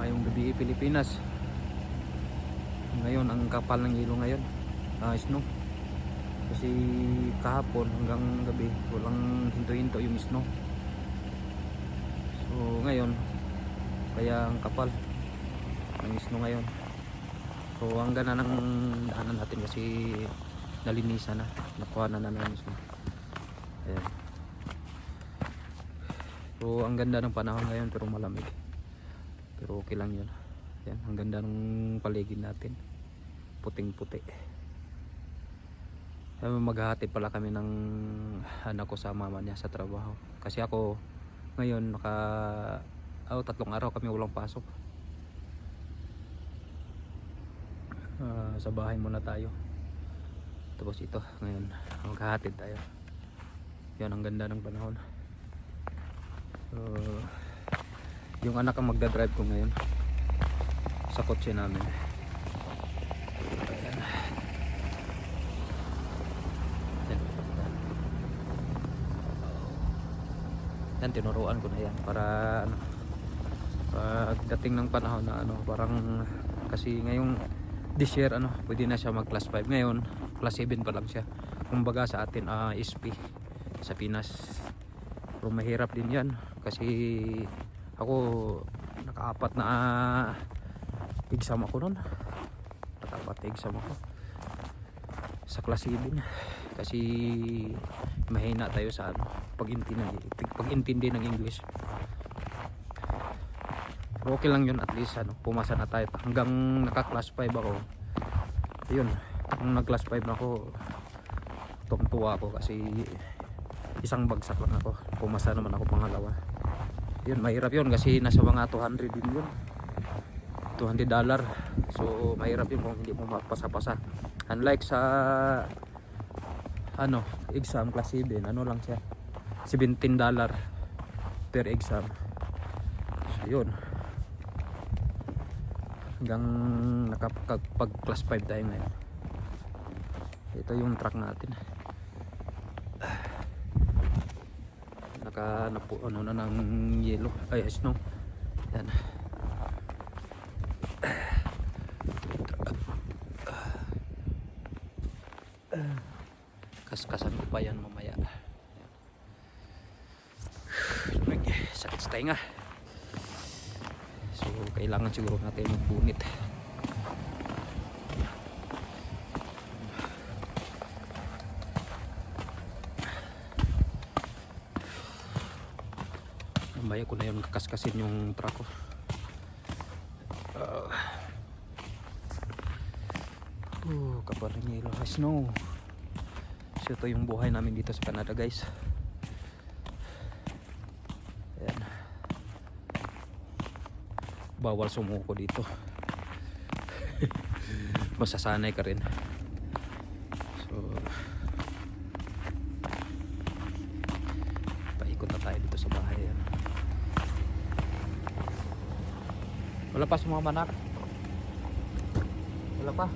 ngayong gabi Pilipinas. Ngayon ang kapal ng yelo ngayon, snow. Kasi kahapon hanggang gabi walang hinto-hinto yung snow. So ngayon kaya ang kapal ng snow ngayon. So ang gana ng daanan natin kasi nalinisan na, nakuha na ng snow. Ayan. So ang ganda ng panahon ngayon pero malamig. Pero okay lang yun. Yan, ang ganda ng paligid natin. Puting-puti. Maghahati pala kami ng anak ko sa mama niya sa trabaho. Kasi ako ngayon tatlong araw kami walang pasok. Sa bahay muna tayo. Tapos ito, ngayon maghahatid tayo. Yan, ang ganda ng panahon. Yung anak ang magdadrive ko ngayon sa kotse namin. Ayan. Yan, tinuruan ko na yan para pagdating ng panahon na parang kasi ngayong this year pwede na siya mag class 5. Ngayon class 7 pa lang siya. Kumbaga sa atin SP sa Pinas. Pero mahirap din yan kasi ako nakaapat na exam ako nun. Nakaapat na exam ako sa class 7 kasi mahina tayo sa pag-intindi ng English. Pero okay lang yun, at least pumasa na tayo hanggang naka class 5 ako. Yun, nung nag class 5 na ako tuwa ako kasi isang bagsak lang ako, pumasa naman ako pangalawa. Yun, mahirap yun kasi nasa mga 200 din yun, $200. So mahirap yun kung hindi mo mapasa-pasa. Unlike sa exam class 7, lang siya $17 per exam. So yun, hanggang nakapag class 5 tayo ngayon. Ito yung truck natin, na ng yelo, snow. Yan. Kaskasan ko pa yan mamaya. Sakit sa tainga. So kailangan siguro natin magbunit. Mamaya ko na yun kakaskasin yung truck ko. Kapal ng yelo, snow. So ito yung buhay namin dito sa Canada, guys. Ayan. Bawal sumuko dito. Masasanay ka rin. So paikot na tayo dito sa bahay. Ayan. Wala pa sumama, anak. Wala pa.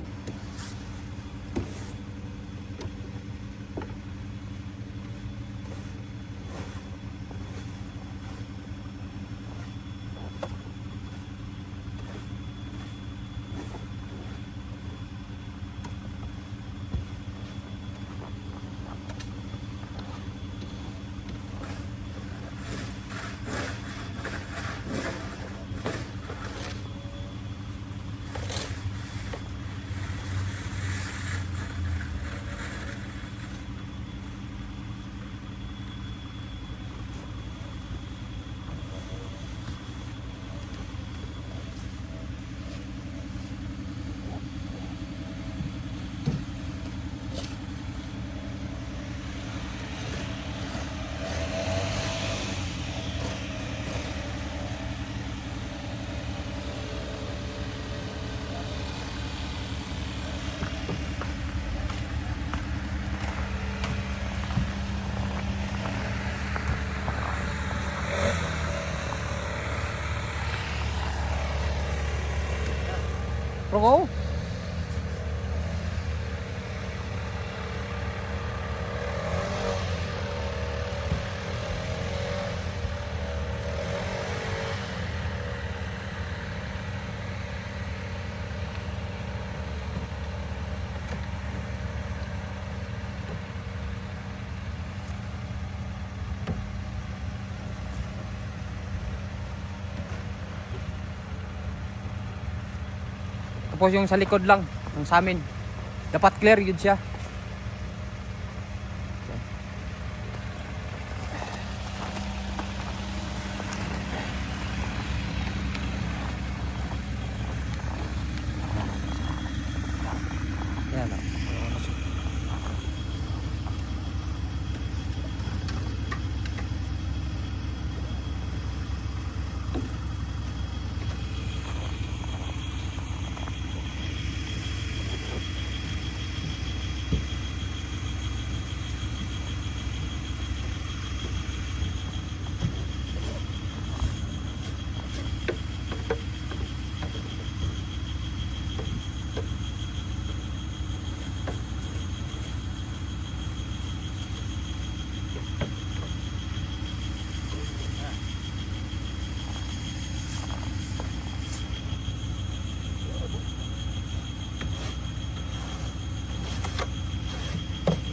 Pro. Tapos yung sa likod lang, yung sa amin. Dapat clear yun siya. Yan.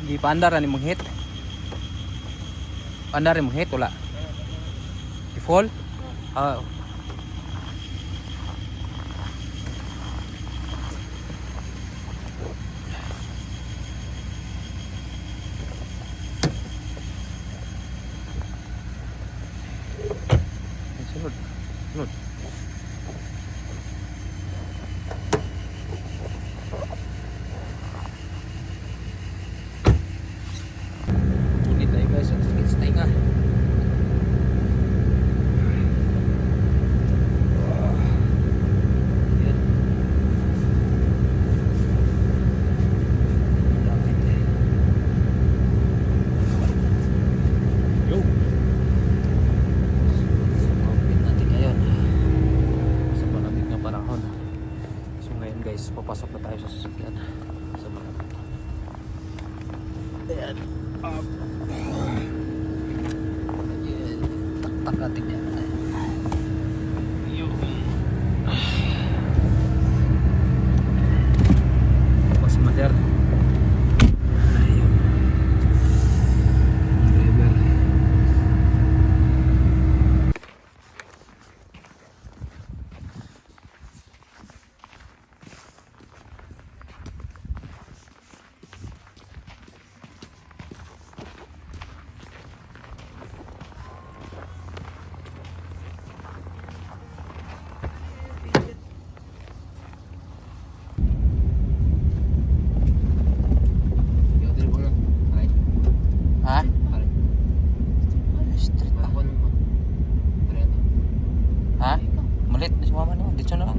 Di pa andar ni mong hit. Andar ni mong hit wala. Di fall? Ah. Sunod. Sunod. Guys, ang sakit sa tainga. Yan. Lapit. Yo. Kapit natin ngayon sa malamig na panahon. So ngayon guys, papasok na tayo sa sasakyan sa malamig. Ayan. Tak natin yan. Pas mater. Ayun. Driver. Ha? Street pa. Ha? Malit na si mama naman. Dito na lang.